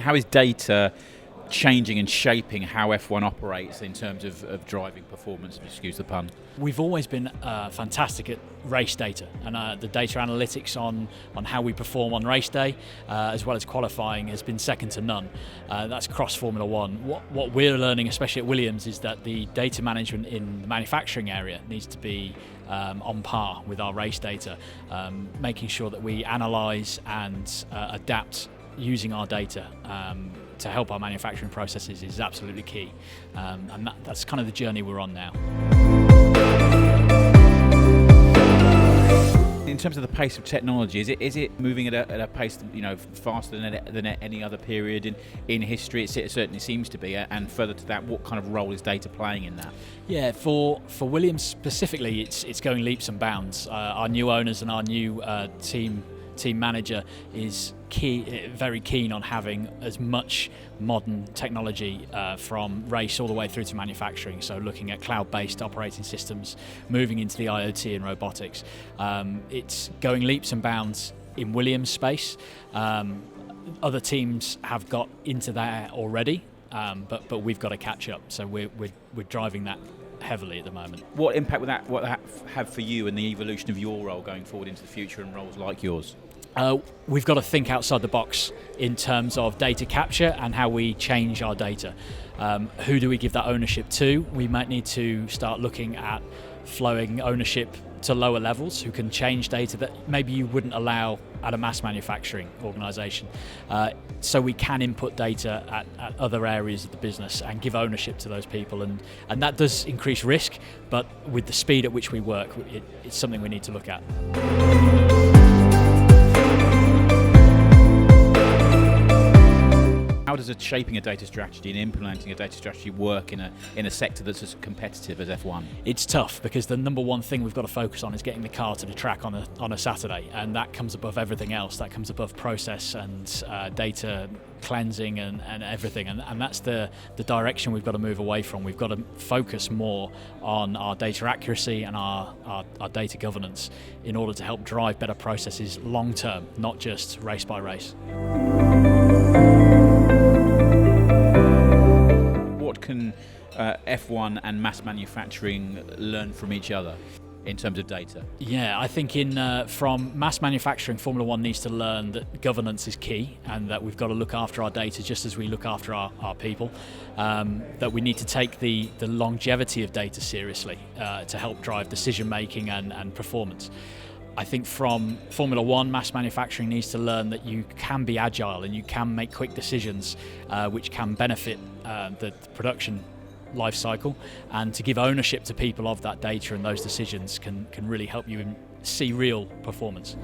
how is data changing and shaping how F1 operates in terms of driving performance, excuse the pun? We've always been fantastic at race data, and the data analytics on how we perform on race day, as well as qualifying, has been second to none. That's across Formula One. What we're learning, especially at Williams, is that the data management in the manufacturing area needs to be on par with our race data, making sure that we analyse and adapt using our data to help our manufacturing processes is absolutely key, and that's kind of the journey we're on now. In terms of the pace of technology, is it moving at a pace faster than any other period in history? It certainly seems to be. And further to that, what kind of role is data playing in that? Yeah, for Williams specifically, it's going leaps and bounds. Our new owners and our new team manager is very keen on having as much modern technology from race all the way through to manufacturing. So looking at cloud-based operating systems, moving into the IoT and robotics. It's going leaps and bounds in Williams' space. Other teams have got into that already, but we've got to catch up. So we're driving that heavily at the moment. What impact would that have for you and the evolution of your role going forward into the future and roles like yours? We've got to think outside the box in terms of data capture and how we change our data. Who do we give that ownership to? We might need to start looking at flowing ownership to lower levels who can change data that maybe you wouldn't allow at a mass manufacturing organisation. So we can input data at other areas of the business and give ownership to those people, and that does increase risk, but with the speed at which we work, it's something we need to look at. How does shaping a data strategy and implementing a data strategy work in a sector that's as competitive as F1? It's tough because the number one thing we've got to focus on is getting the car to the track on a Saturday, and that comes above everything else. That comes above process and data cleansing and everything, and that's the direction we've got to move away from. We've got to focus more on our data accuracy and our data governance in order to help drive better processes long term, not just race by race. What can F1 and mass manufacturing learn from each other in terms of data? Yeah, I think from mass manufacturing, Formula One needs to learn that governance is key, and that we've got to look after our data just as we look after our people. That we need to take the longevity of data seriously to help drive decision making and performance. I think from Formula One, mass manufacturing needs to learn that you can be agile and you can make quick decisions which can benefit the production life cycle, and to give ownership to people of that data and those decisions can really help you see real performance.